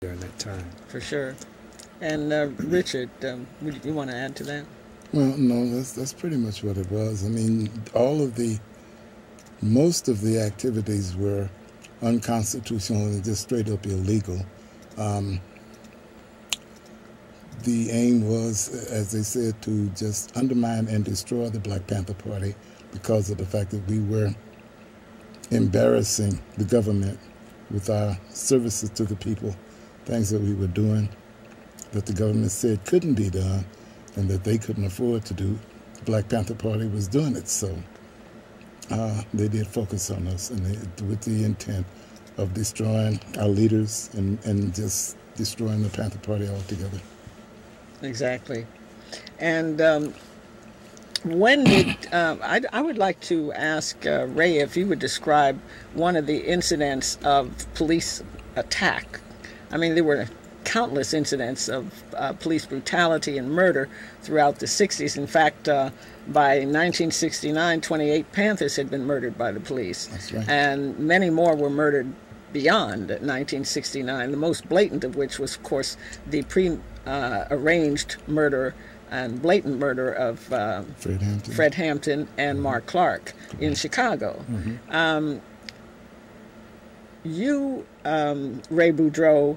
during that time. For sure. And Richard, would you want to add to that? Well, no, that's pretty much what it was. I mean, most of the activities were unconstitutional and just straight up illegal. The aim was, as they said, to just undermine and destroy the Black Panther Party because of the fact that we were embarrassing the government with our services to the people, things that we were doing that the government said couldn't be done and that they couldn't afford to do. The Black Panther Party was doing it, so they did focus on us, and with the intent of destroying our leaders and just destroying the Panther Party altogether. Exactly. And when did, I would like to ask Ray if you would describe one of the incidents of police attack. I mean, there were countless incidents of police brutality and murder throughout the 60s. In fact, by 1969, 28 Panthers had been murdered by the police. That's right. And many more were murdered beyond 1969, the most blatant of which was, of course, the arranged murder and blatant murder of Fred Hampton and Mark Clark in Chicago. You, Ray Boudreaux,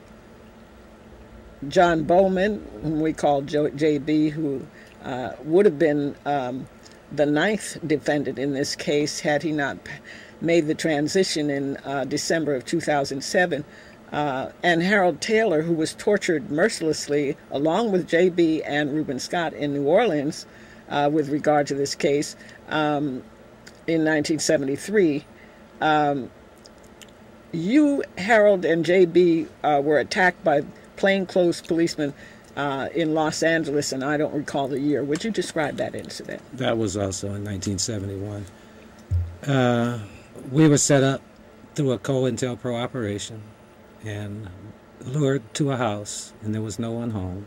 John Bowman, whom we call JB, who would have been the ninth defendant in this case had he not made the transition in December of 2007, and Harold Taylor, who was tortured mercilessly along with JB and Reuben Scott in New Orleans with regard to this case in 1973. You, Harold, and JB were attacked by plainclothes policemen in Los Angeles, and I don't recall the year. Would you describe that incident? That was also in 1971. We were set up through a COINTELPRO operation and lured to a house, and there was no one home.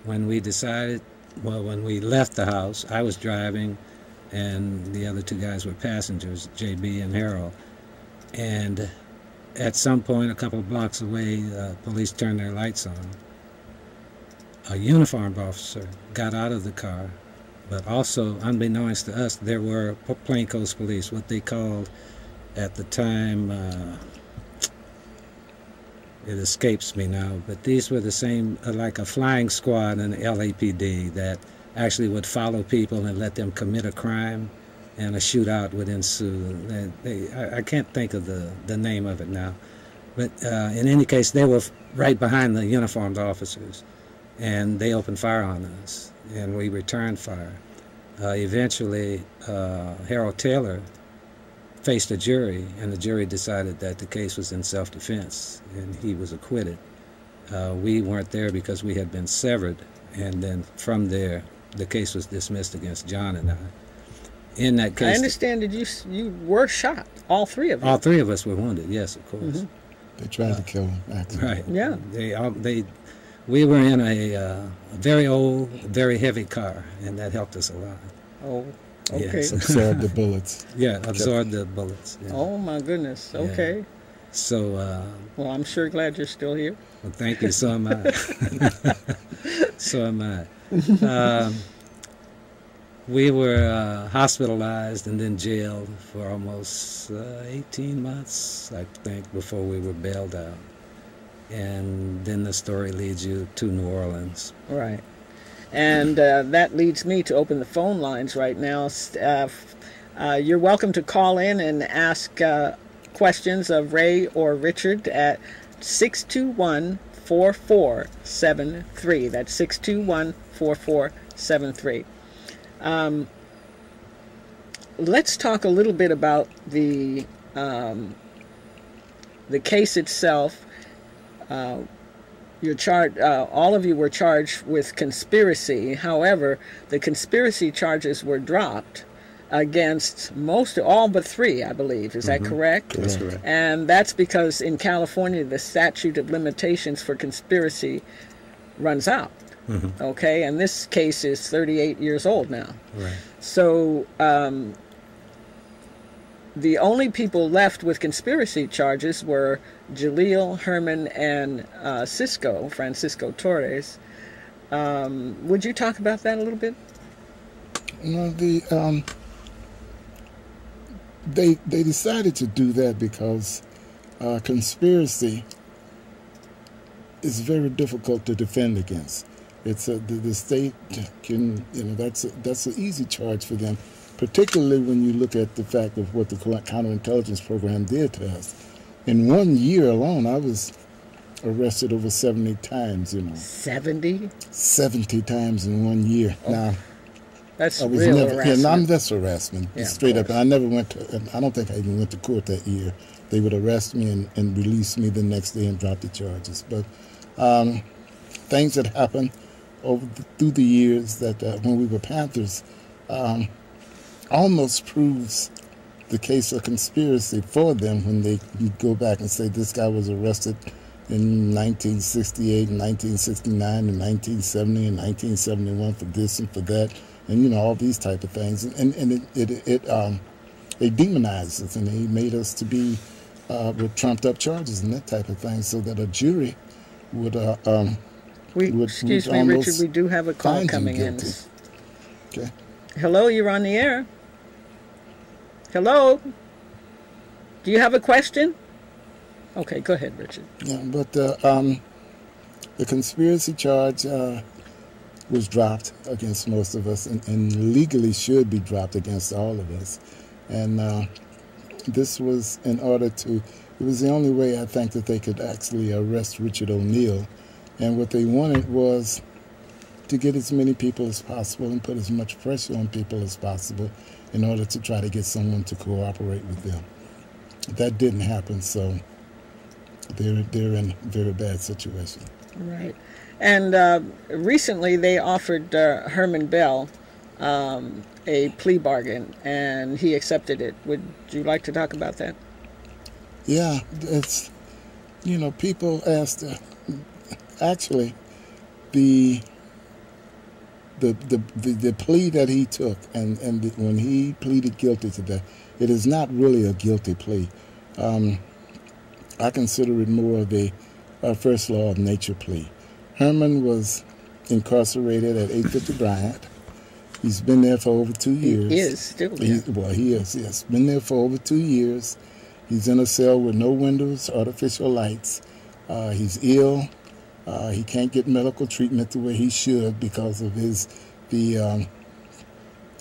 When we left the house, I was driving, and the other two guys were passengers, JB and Harold. And at some point, a couple of blocks away, police turned their lights on. A uniformed officer got out of the car, but also, unbeknownst to us, there were plainclothes police, what they called at the time, it escapes me now, but these were the same, like a flying squad in the LAPD that actually would follow people and let them commit a crime, and a shootout would ensue. I can't think of the name of it now. But in any case, they were right behind the uniformed officers, and they opened fire on us, and we returned fire. Eventually, Harold Taylor faced a jury, and the jury decided that the case was in self-defense, and he was acquitted. We weren't there because we had been severed, and then from there, the case was dismissed against John and I. In that case, I understand that you were shot. All three of you. All three of us were wounded. Yes, of course. They tried to kill him. Right. Yeah. We were in a very old, very heavy car, and that helped us a lot. Oh. Okay. Yes. Absorbed the bullets. Yeah, absorbed the bullets. Yeah. Oh my goodness. Okay. Yeah. So. Well, I'm sure glad you're still here. Well, thank you. So am I. So am I. We were hospitalized and then jailed for almost 18 months, I think, before we were bailed out. And then the story leads you to New Orleans. Right. And that leads me to open the phone lines right now. You're welcome to call in and ask questions of Ray or Richard at 621-4473. That's 621-4473. Let's talk a little bit about the case itself. All of you were charged with conspiracy. However, the conspiracy charges were dropped against all but three, I believe. Is that correct? That's correct. And that's because in California, the statute of limitations for conspiracy runs out. Okay, and this case is 38 years old now. Right. So the only people left with conspiracy charges were Jaleel, Herman, and Francisco Torres. Would you talk about that a little bit? They decided to do that because conspiracy is very difficult to defend against. It's the state can, that's an easy charge for them, particularly when you look at the fact of what the counterintelligence program did to us. In 1 year alone, I was arrested over 70 times. 70? 70 times in 1 year. Oh. Now, that's I was real never, harassment. that's harassment, Yeah, straight up. And I never went to, I don't think I even went to court that year. They would arrest me and release me the next day and drop the charges. But things that happened through the years that when we were Panthers almost proves the case of conspiracy for them when they go back and say this guy was arrested in 1968 and 1969 and 1970 and 1971 for this and for that, and all these type of things, and they demonized us and they made us to be with trumped up charges and that type of thing, so that a jury would excuse me, Richard, we do have a call coming in. Okay. Hello, you're on the air. Hello. Do you have a question? Okay, go ahead, Richard. Yeah, but the conspiracy charge was dropped against most of us, and legally should be dropped against all of us. And this was in order to, it was the only way I think that they could actually arrest Richard O'Neill. And what they wanted was to get as many people as possible and put as much pressure on people as possible in order to try to get someone to cooperate with them. That didn't happen, so they're in a very bad situation. Right. And recently they offered Herman Bell a plea bargain, and he accepted it. Would you like to talk about that? Yeah, it's, people asked, actually, the plea that he took, and when he pleaded guilty to that, it is not really a guilty plea. I consider it more of a first law of nature plea. Herman was incarcerated at 850 Bryant. He's been there for over 2 years. He is still. He is, yes. Been there for over 2 years. He's in a cell with no windows, artificial lights. He's ill. He can't get medical treatment the way he should because of the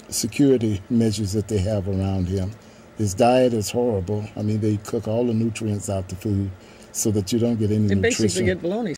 security measures that they have around him. His diet is horrible. I mean, they cook all the nutrients out the food so that you don't get any nutrition. They basically get bologna